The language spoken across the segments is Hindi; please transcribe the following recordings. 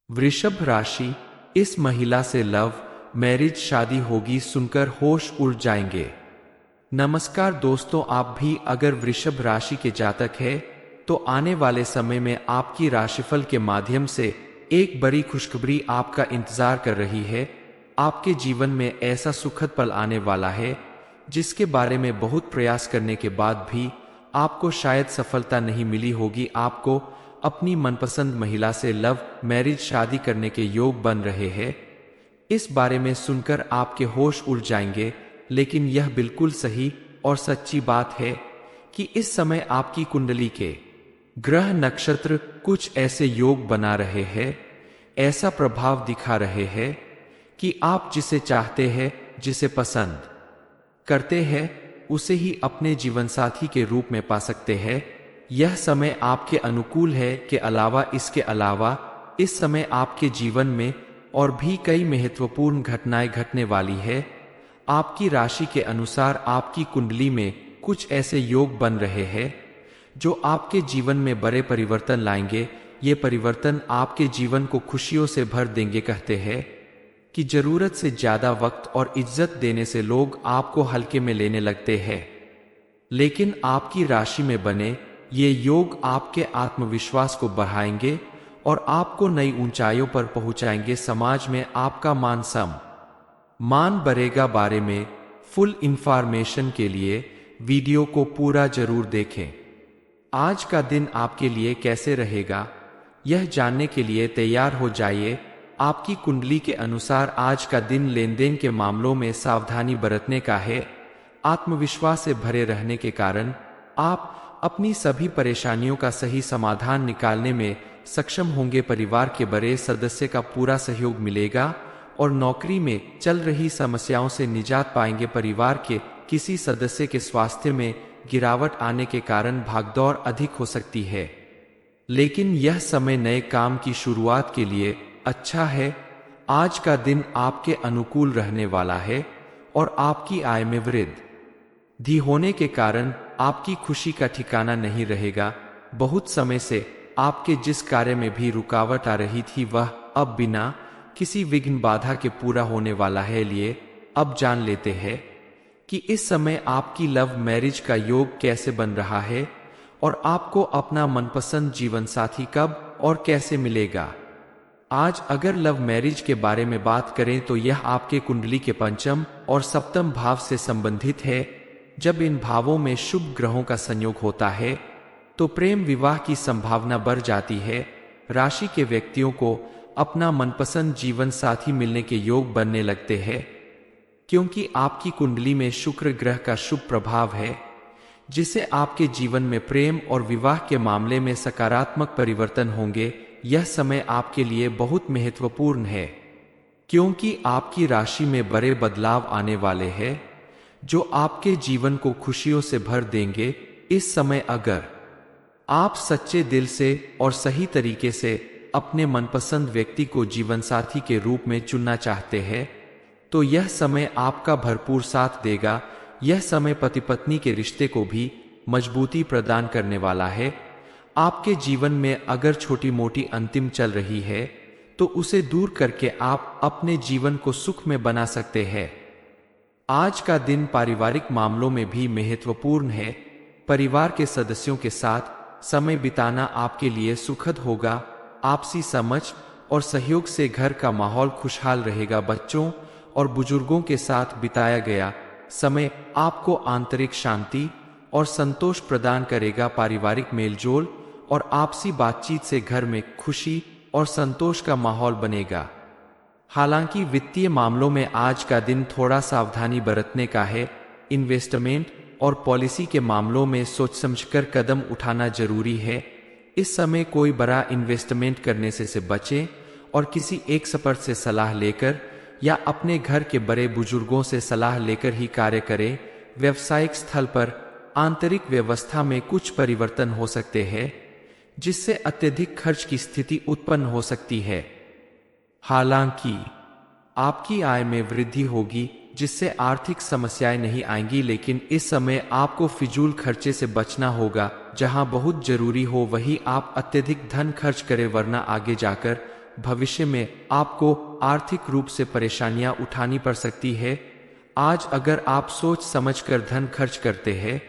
वृषभ राशि, इस महिला से लव मैरिज शादी होगी सुनकर होश उड़ जाएंगे। नमस्कार दोस्तों, आप भी अगर वृषभ राशि के जातक है तो आने वाले समय में आपकी राशिफल के माध्यम से एक बड़ी खुशखबरी आपका इंतजार कर रही है। आपके जीवन में ऐसा सुखद पल आने वाला है जिसके बारे में बहुत प्रयास करने के बाद भी आपको शायद सफलता नहीं मिली होगी। आपको अपनी मनपसंद महिला से लव मैरिज शादी करने के योग बन रहे हैं। इस बारे में सुनकर आपके होश उड़ जाएंगे, लेकिन यह बिल्कुल सही और सच्ची बात है कि इस समय आपकी कुंडली के ग्रह नक्षत्र कुछ ऐसे योग बना रहे हैं, ऐसा प्रभाव दिखा रहे हैं कि आप जिसे चाहते हैं, जिसे पसंद करते हैं, उसे ही अपने जीवन साथी के रूप में पा सकते हैं। यह समय आपके अनुकूल है के अलावा इसके अलावा इस समय आपके जीवन में और भी कई महत्वपूर्ण घटनाएं घटने वाली है। आपकी राशि के अनुसार आपकी कुंडली में कुछ ऐसे योग बन रहे हैं जो आपके जीवन में बड़े परिवर्तन लाएंगे। ये परिवर्तन आपके जीवन को खुशियों से भर देंगे। कहते हैं कि जरूरत से ज्यादा वक्त और इज्जत देने से लोग आपको हल्के में लेने लगते हैं, लेकिन आपकी राशि में बने ये योग आपके आत्मविश्वास को बढ़ाएंगे और आपको नई ऊंचाइयों पर पहुंचाएंगे। समाज में आपका मान बढ़ेगा। बारे में फुल इंफॉर्मेशन के लिए वीडियो को पूरा जरूर देखें। आज का दिन आपके लिए कैसे रहेगा, यह जानने के लिए तैयार हो जाइए। आपकी कुंडली के अनुसार आज का दिन लेन देन के मामलों में सावधानी बरतने का है। आत्मविश्वास से भरे रहने के कारण आप अपनी सभी परेशानियों का सही समाधान निकालने में सक्षम होंगे। परिवार के बड़े सदस्य का पूरा सहयोग मिलेगा और नौकरी में चल रही समस्याओं से निजात पाएंगे। परिवार के किसी सदस्य के स्वास्थ्य में गिरावट आने के कारण भागदौड़ अधिक हो सकती है, लेकिन यह समय नए काम की शुरुआत के लिए अच्छा है। आज का दिन आपके अनुकूल रहने वाला है और आपकी आय में वृद्धि होने के कारण आपकी खुशी का ठिकाना नहीं रहेगा। बहुत समय से आपके जिस कार्य में भी रुकावट आ रही थी वह अब बिना किसी विघ्न बाधा के पूरा होने वाला है। लिए अब जान लेते हैं कि इस समय आपकी लव मैरिज का योग कैसे बन रहा है और आपको अपना मनपसंद जीवन साथी कब और कैसे मिलेगा। आज अगर लव मैरिज के बारे में बात करें तो यह आपके कुंडली के पंचम और सप्तम भाव से संबंधित है। जब इन भावों में शुभ ग्रहों का संयोग होता है तो प्रेम विवाह की संभावना बढ़ जाती है। राशि के व्यक्तियों को अपना मनपसंद जीवन साथी मिलने के योग बनने लगते हैं, क्योंकि आपकी कुंडली में शुक्र ग्रह का शुभ प्रभाव है, जिससे आपके जीवन में प्रेम और विवाह के मामले में सकारात्मक परिवर्तन होंगे। यह समय आपके लिए बहुत महत्वपूर्ण है, क्योंकि आपकी राशि में बड़े बदलाव आने वाले हैं जो आपके जीवन को खुशियों से भर देंगे। इस समय अगर आप सच्चे दिल से और सही तरीके से अपने मनपसंद व्यक्ति को जीवन साथी के रूप में चुनना चाहते हैं तो यह समय आपका भरपूर साथ देगा। यह समय पति पत्नी के रिश्ते को भी मजबूती प्रदान करने वाला है। आपके जीवन में अगर छोटी मोटी अंतिम चल रही है तो उसे दूर करके आप अपने जीवन को सुख में बना सकते हैं। आज का दिन पारिवारिक मामलों में भी महत्वपूर्ण है। परिवार के सदस्यों के साथ समय बिताना आपके लिए सुखद होगा। आपसी समझ और सहयोग से घर का माहौल खुशहाल रहेगा। बच्चों और बुजुर्गों के साथ बिताया गया समय आपको आंतरिक शांति और संतोष प्रदान करेगा। पारिवारिक मेलजोल और आपसी बातचीत से घर में खुशी और संतोष का माहौल बनेगा। हालांकि वित्तीय मामलों में आज का दिन थोड़ा सावधानी बरतने का है। इन्वेस्टमेंट और पॉलिसी के मामलों में सोच समझकर कदम उठाना जरूरी है। इस समय कोई बड़ा इन्वेस्टमेंट करने से बचें और किसी एक एक्सपर्ट से सलाह लेकर या अपने घर के बड़े बुजुर्गों से सलाह लेकर ही कार्य करें। व्यवसायिक स्थल पर आंतरिक व्यवस्था में कुछ परिवर्तन हो सकते हैं, जिससे अत्यधिक खर्च की स्थिति उत्पन्न हो सकती है। हालांकि आपकी आय में वृद्धि होगी, जिससे आर्थिक समस्याएं नहीं आएंगी, लेकिन इस समय आपको फिजूल खर्चे से बचना होगा। जहां बहुत जरूरी हो वहीं आप अत्यधिक धन खर्च करें, वरना आगे जाकर भविष्य में आपको आर्थिक रूप से परेशानियां उठानी पड़ सकती है। आज अगर आप सोच समझकर धन खर्च करते हैं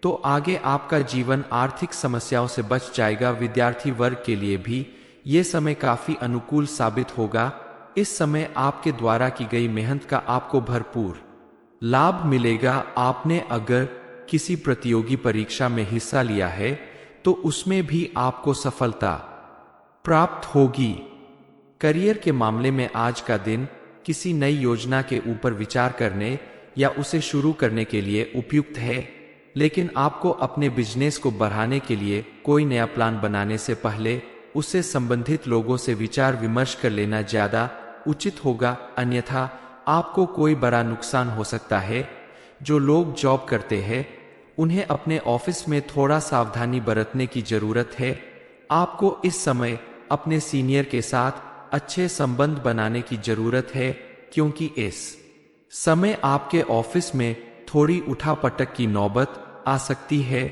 तो आगे आपका जीवन आर्थिक समस्याओं से बच जाएगा। विद्यार्थी वर्ग के लिए भी ये समय काफी अनुकूल साबित होगा। इस समय आपके द्वारा की गई मेहनत का आपको भरपूर लाभ मिलेगा। आपने अगर किसी प्रतियोगी परीक्षा में हिस्सा लिया है तो उसमें भी आपको सफलता प्राप्त होगी। करियर के मामले में आज का दिन किसी नई योजना के ऊपर विचार करने या उसे शुरू करने के लिए उपयुक्त है, लेकिन आपको अपने बिजनेस को बढ़ाने के लिए कोई नया प्लान बनाने से पहले उससे संबंधित लोगों से विचार विमर्श कर लेना ज्यादा उचित होगा, अन्यथा आपको कोई बड़ा नुकसान हो सकता है। जो लोग जॉब करते हैं उन्हें अपने ऑफिस में थोड़ा सावधानी बरतने की जरूरत है। आपको इस समय अपने सीनियर के साथ अच्छे संबंध बनाने की जरूरत है, क्योंकि इस समय आपके ऑफिस में थोड़ी उठापटक की नौबत आ सकती है।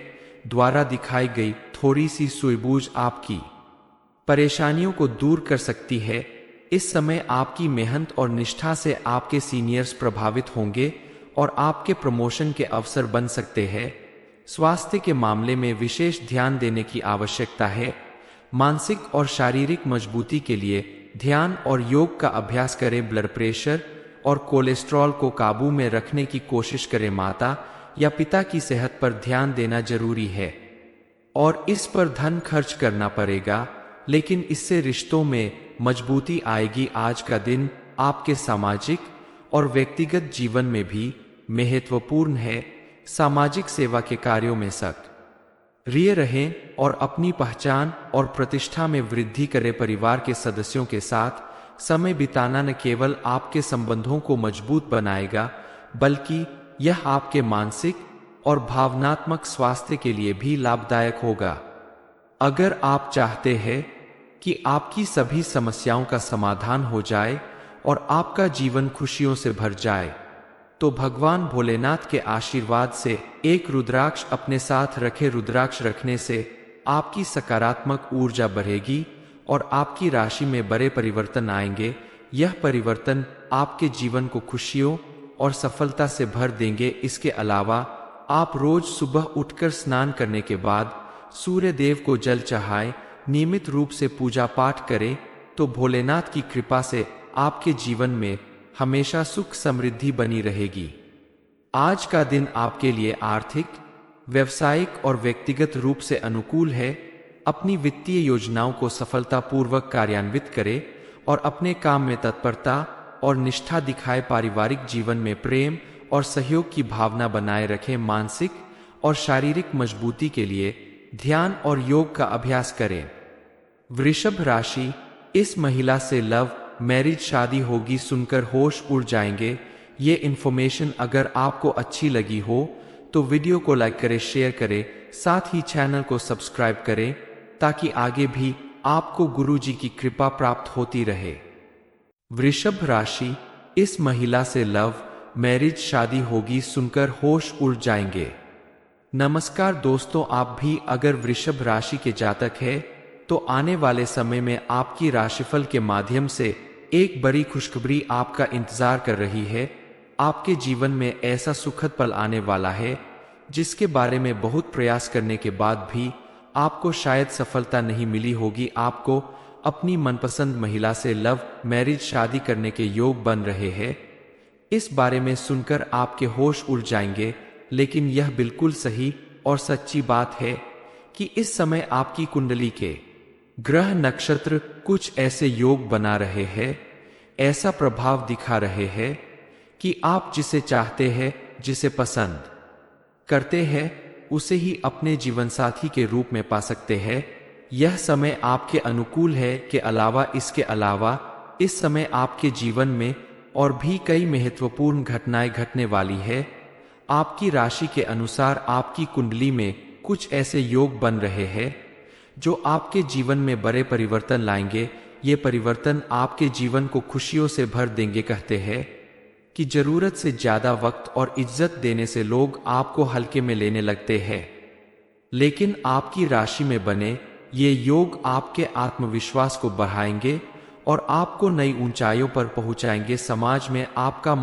द्वारा दिखाई गई थोड़ी सी सूझबूझ आपकी परेशानियों को दूर कर सकती है। इस समय आपकी मेहनत और निष्ठा से आपके सीनियर्स प्रभावित होंगे और आपके प्रमोशन के अवसर बन सकते हैं। स्वास्थ्य के मामले में विशेष ध्यान देने की आवश्यकता है। मानसिक और शारीरिक मजबूती के लिए ध्यान और योग का अभ्यास करें। ब्लड प्रेशर और कोलेस्ट्रॉल को काबू में रखने की कोशिश करें। माता या पिता की सेहत पर ध्यान देना जरूरी है और इस पर धन खर्च करना पड़ेगा, लेकिन इससे रिश्तों में मजबूती आएगी। आज का दिन आपके सामाजिक और व्यक्तिगत जीवन में भी महत्वपूर्ण है। सामाजिक सेवा के कार्यों में सक्रिय रहें और अपनी पहचान और प्रतिष्ठा में वृद्धि करें। परिवार के सदस्यों के साथ समय बिताना न केवल आपके संबंधों को मजबूत बनाएगा, बल्कि यह आपके मानसिक और भावनात्मक स्वास्थ्य के लिए भी लाभदायक होगा। अगर आप चाहते हैं कि आपकी सभी समस्याओं का समाधान हो जाए और आपका जीवन खुशियों से भर जाए, तो भगवान भोलेनाथ के आशीर्वाद से एक रुद्राक्ष अपने साथ रखें। रुद्राक्ष रखने से आपकी सकारात्मक ऊर्जा बढ़ेगी और आपकी राशि में बड़े परिवर्तन आएंगे। यह परिवर्तन आपके जीवन को खुशियों और सफलता से भर देंगे। इसके अलावा आप रोज सुबह उठकर स्नान करने के बाद सूर्य देव को जल चढ़ाएं, नियमित रूप से पूजा पाठ करें, तो भोलेनाथ की कृपा से आपके जीवन में हमेशा सुख समृद्धि बनी रहेगी। आज का दिन आपके लिए आर्थिक, व्यवसायिक और व्यक्तिगत रूप से अनुकूल है। अपनी वित्तीय योजनाओं को सफलतापूर्वक कार्यान्वित करें और अपने काम में तत्परता और निष्ठा दिखाए। पारिवारिक जीवन में प्रेम और सहयोग की भावना बनाए रखें। मानसिक और शारीरिक मजबूती के लिए ध्यान और योग का अभ्यास करें। वृषभ राशि, इस महिला से लव मैरिज शादी होगी सुनकर होश उड़ जाएंगे। ये इन्फॉर्मेशन अगर आपको अच्छी लगी हो तो वीडियो को लाइक करें, शेयर करें, साथ ही चैनल को सब्सक्राइब करें ताकि आगे भी आपको गुरुजी की कृपा प्राप्त होती रहे। वृषभ राशि, इस महिला से लव मैरिज शादी होगी सुनकर होश उड़ जाएंगे। नमस्कार दोस्तों, आप भी अगर वृषभ राशि के जातक हैं तो आने वाले समय में आपकी राशिफल के माध्यम से एक बड़ी खुशखबरी आपका इंतजार कर रही है। आपके जीवन में ऐसा सुखद पल आने वाला है जिसके बारे में बहुत प्रयास करने के बाद भी आपको शायद सफलता नहीं मिली होगी। आपको अपनी मनपसंद महिला से लव मैरिज शादी करने के योग बन रहे हैं। इस बारे में सुनकर आपके होश उड़ जाएंगे, लेकिन यह बिल्कुल सही और सच्ची बात है कि इस समय आपकी कुंडली के ग्रह नक्षत्र कुछ ऐसे योग बना रहे हैं, ऐसा प्रभाव दिखा रहे हैं कि आप जिसे चाहते हैं, जिसे पसंद करते हैं, उसे ही अपने जीवन साथी के रूप में पा सकते हैं। यह समय आपके अनुकूल है। के अलावा इसके अलावा इस समय आपके जीवन में और भी कई महत्वपूर्ण घटनाएं घटने वाली है। आपकी राशि के अनुसार आपकी कुंडली में कुछ ऐसे योग बन रहे हैं जो आपके जीवन में बड़े परिवर्तन लाएंगे। ये परिवर्तन आपके जीवन को खुशियों से भर देंगे। कहते हैं कि जरूरत से ज्यादा वक्त और इज्जत देने से लोग आपको हल्के में लेने लगते हैं, लेकिन आपकी राशि में बने ये योग आपके आत्मविश्वास को बढ़ाएंगे और आपको नई ऊंचाइयों पर पहुंचाएंगे। समाज में आपका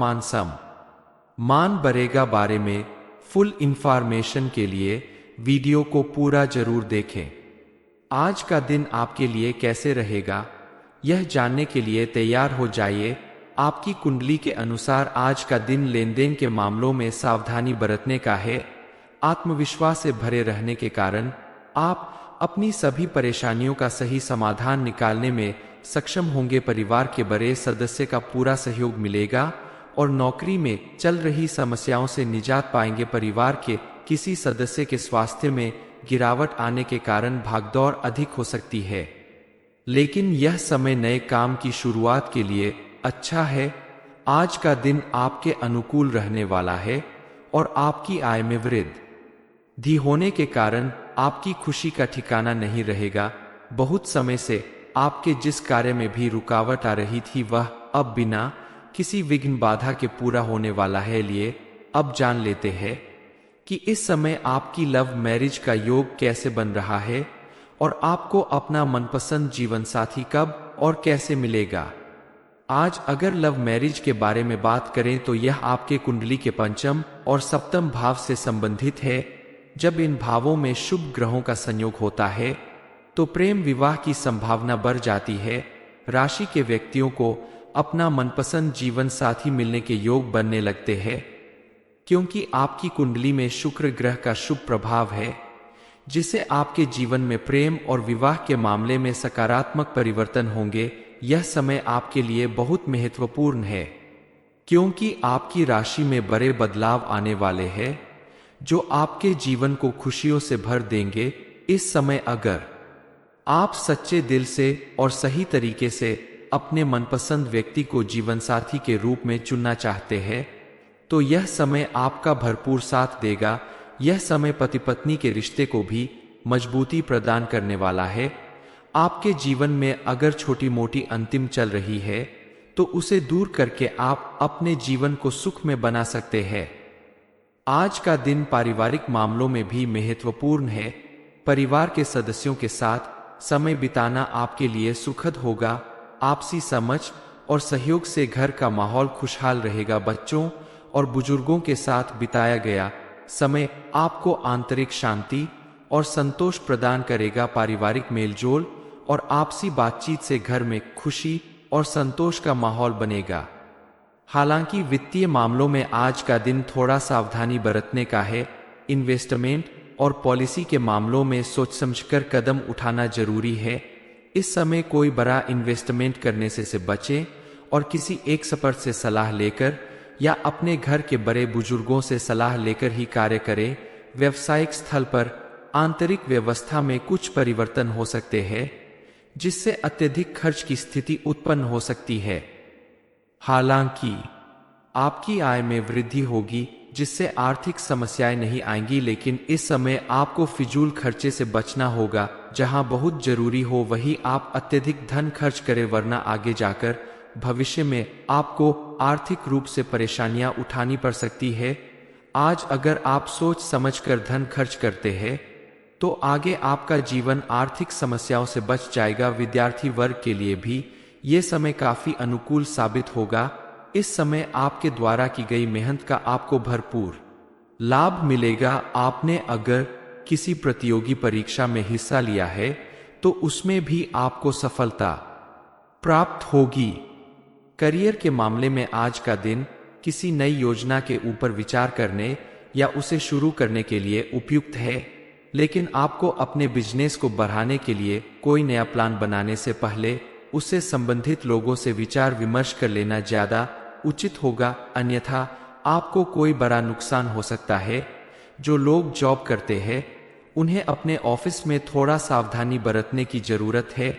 मान बढ़ेगा। बारे में फुल इंफॉर्मेशन के लिए वीडियो को पूरा जरूर देखें। आज का दिन आपके लिए कैसे रहेगा, यह जानने के लिए तैयार हो जाइए। आपकी कुंडली के अनुसार आज का दिन लेन देन के मामलों में सावधानी बरतने का है। आत्मविश्वास से भरे रहने के कारण आप अपनी सभी परेशानियों का सही समाधान निकालने में सक्षम होंगे। परिवार के बड़े सदस्य का पूरा सहयोग मिलेगा और नौकरी में चल रही समस्याओं से निजात पाएंगे। परिवार के किसी सदस्य के स्वास्थ्य में गिरावट आने के कारण भागदौड़ अधिक हो सकती है, लेकिन यह समय नए काम की शुरुआत के लिए अच्छा है। आज का दिन आपके अनुकूल रहने वाला है और आपकी आय में वृद्धि होने के कारण आपकी खुशी का ठिकाना नहीं रहेगा। बहुत समय से आपके जिस कार्य में भी रुकावट आ रही थी वह अब बिना किसी विघ्न बाधा के पूरा होने वाला है। लिए अब जान लेते हैं कि इस समय आपकी लव मैरिज का योग कैसे बन रहा है और आपको अपना मनपसंद जीवन साथी कब और कैसे मिलेगा। आज अगर लव मैरिज के बारे में बात करें तो यह आपके कुंडली के पंचम और सप्तम भाव से संबंधित है। जब इन भावों में शुभ ग्रहों का संयोग होता है तो प्रेम विवाह की संभावना बढ़ जाती है। राशि के व्यक्तियों को अपना मनपसंद जीवन साथी मिलने के योग बनने लगते हैं, क्योंकि आपकी कुंडली में शुक्र ग्रह का शुभ प्रभाव है, जिससे आपके जीवन में प्रेम और विवाह के मामले में सकारात्मक परिवर्तन होंगे। यह समय आपके लिए बहुत महत्वपूर्ण है, क्योंकि आपकी राशि में बड़े बदलाव आने वाले हैं जो आपके जीवन को खुशियों से भर देंगे। इस समय अगर आप सच्चे दिल से और सही तरीके से अपने मनपसंद व्यक्ति को जीवनसाथी के रूप में चुनना चाहते हैं तो यह समय आपका भरपूर साथ देगा। यह समय पति पत्नी के रिश्ते को भी मजबूती प्रदान करने वाला है। आपके जीवन में अगर छोटी मोटी अंतिम चल रही है तो उसे दूर करके आप अपने जीवन को सुख में बना सकते हैं। आज का दिन पारिवारिक मामलों में भी महत्वपूर्ण है। परिवार के सदस्यों के साथ समय बिताना आपके लिए सुखद होगा। आपसी समझ और सहयोग से घर का माहौल खुशहाल रहेगा। बच्चों और बुजुर्गों के साथ बिताया गया समय आपको आंतरिक शांति और संतोष प्रदान करेगा। पारिवारिक मेलजोल और आपसी बातचीत से घर में खुशी और संतोष का माहौल बनेगा। हालांकि वित्तीय मामलों में आज का दिन थोड़ा सावधानी बरतने का है। इन्वेस्टमेंट और पॉलिसी के मामलों में सोच समझकर कदम उठाना जरूरी है। इस समय कोई बड़ा इन्वेस्टमेंट करने से बचें और किसी एक एक्सपर्ट से सलाह लेकर या अपने घर के बड़े बुजुर्गों से सलाह लेकर ही कार्य करें। व्यवसायिक स्थल पर आंतरिक व्यवस्था में कुछ परिवर्तन हो सकते हैं, जिससे अत्यधिक खर्च की स्थिति उत्पन्न हो सकती है। हालांकि आपकी आय में वृद्धि होगी, जिससे आर्थिक समस्याएं नहीं आएंगी, लेकिन इस समय आपको फिजूल खर्चे से बचना होगा। जहां बहुत जरूरी हो वहीं आप अत्यधिक धन खर्च करें, वरना आगे जाकर भविष्य में आपको आर्थिक रूप से परेशानियां उठानी पड़ सकती है। आज अगर आप सोच समझकर धन खर्च करते हैं तो आगे आपका जीवन आर्थिक समस्याओं से बच जाएगा। विद्यार्थी वर्ग के लिए भी ये समय काफी अनुकूल साबित होगा। इस समय आपके द्वारा की गई मेहनत का आपको भरपूर लाभ मिलेगा। आपने अगर किसी प्रतियोगी परीक्षा में हिस्सा लिया है तो उसमें भी आपको सफलता प्राप्त होगी। करियर के मामले में आज का दिन किसी नई योजना के ऊपर विचार करने या उसे शुरू करने के लिए उपयुक्त है, लेकिन आपको अपने बिजनेस को बढ़ाने के लिए कोई नया प्लान बनाने से पहले उससे संबंधित लोगों से विचार विमर्श कर लेना ज्यादा उचित होगा, अन्यथा आपको कोई बड़ा नुकसान हो सकता है। जो लोग जॉब करते हैं उन्हें अपने ऑफिस में थोड़ा सावधानी बरतने की जरूरत है।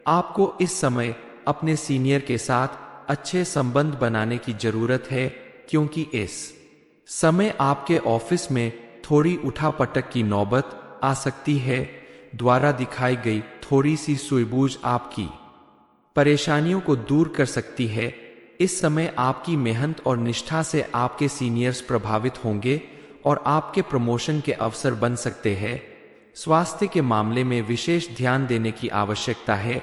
आपको इस समय अपने सीनियर के साथ अच्छे संबंध बनाने की जरूरत है, क्योंकि इस समय आपके ऑफिस में थोड़ी उठापटक की नौबत आ सकती है। द्वारा दिखाई गई थोड़ी सी सूझबूझ आपकी परेशानियों को दूर कर सकती है। इस समय आपकी मेहनत और निष्ठा से आपके सीनियर्स प्रभावित होंगे और आपके प्रमोशन के अवसर बन सकते हैं। स्वास्थ्य के मामले में विशेष ध्यान देने की आवश्यकता है।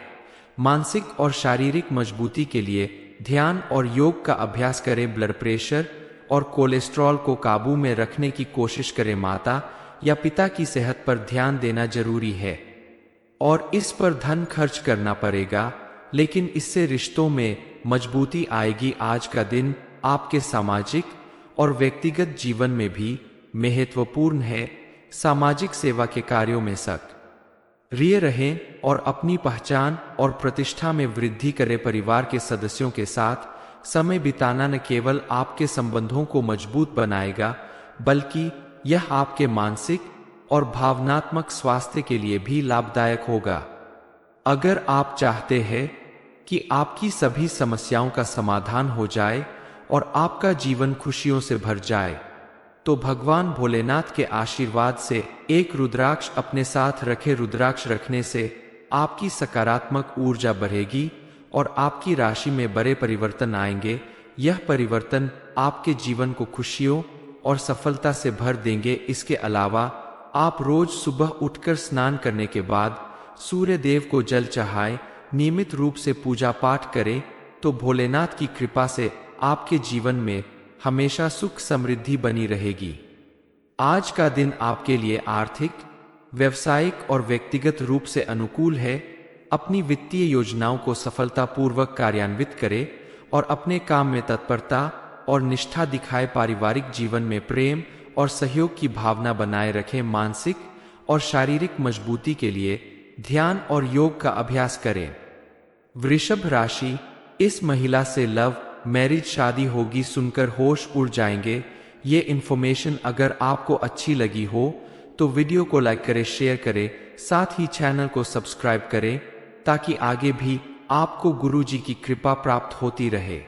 मानसिक और शारीरिक मजबूती के लिए ध्यान और योग का अभ्यास करें। ब्लड प्रेशर और कोलेस्ट्रॉल को काबू में रखने की कोशिश करें। माता या पिता की सेहत पर ध्यान देना जरूरी है और इस पर धन खर्च करना पड़ेगा, लेकिन इससे रिश्तों में मजबूती आएगी। आज का दिन आपके सामाजिक और व्यक्तिगत जीवन में भी महत्वपूर्ण है। सामाजिक सेवा के कार्यों में सक्रिय रहें और अपनी पहचान और प्रतिष्ठा में वृद्धि करें। परिवार के सदस्यों के साथ समय बिताना न केवल आपके संबंधों को मजबूत बनाएगा, बल्कि यह आपके मानसिक और भावनात्मक स्वास्थ्य के लिए भी लाभदायक होगा। अगर आप चाहते हैं कि आपकी सभी समस्याओं का समाधान हो जाए और आपका जीवन खुशियों से भर जाए, तो भगवान भोलेनाथ के आशीर्वाद से एक रुद्राक्ष अपने साथ रखें। रुद्राक्ष रखने से आपकी सकारात्मक ऊर्जा बढ़ेगी और आपकी राशि में बड़े परिवर्तन आएंगे। यह परिवर्तन आपके जीवन को खुशियों और सफलता से भर देंगे। इसके अलावा आप रोज सुबह उठकर स्नान करने के बाद सूर्य देव को जल चढ़ाएं, नियमित रूप से पूजा पाठ करें, तो भोलेनाथ की कृपा से आपके जीवन में हमेशा सुख समृद्धि बनी रहेगी। आज का दिन आपके लिए आर्थिक, व्यवसायिक और व्यक्तिगत रूप से अनुकूल है। अपनी वित्तीय योजनाओं को सफलतापूर्वक कार्यान्वित करें और अपने काम में तत्परता और निष्ठा दिखाए। पारिवारिक जीवन में प्रेम और सहयोग की भावना बनाए रखें। मानसिक और शारीरिक मजबूती के लिए ध्यान और योग का अभ्यास करें। वृषभ राशि, इस महिला से लव मैरिज शादी होगी सुनकर होश उड़ जाएंगे। ये इन्फॉर्मेशन अगर आपको अच्छी लगी हो तो वीडियो को लाइक करें, शेयर करें, साथ ही चैनल को सब्सक्राइब करें ताकि आगे भी आपको गुरुजी की कृपा प्राप्त होती रहे।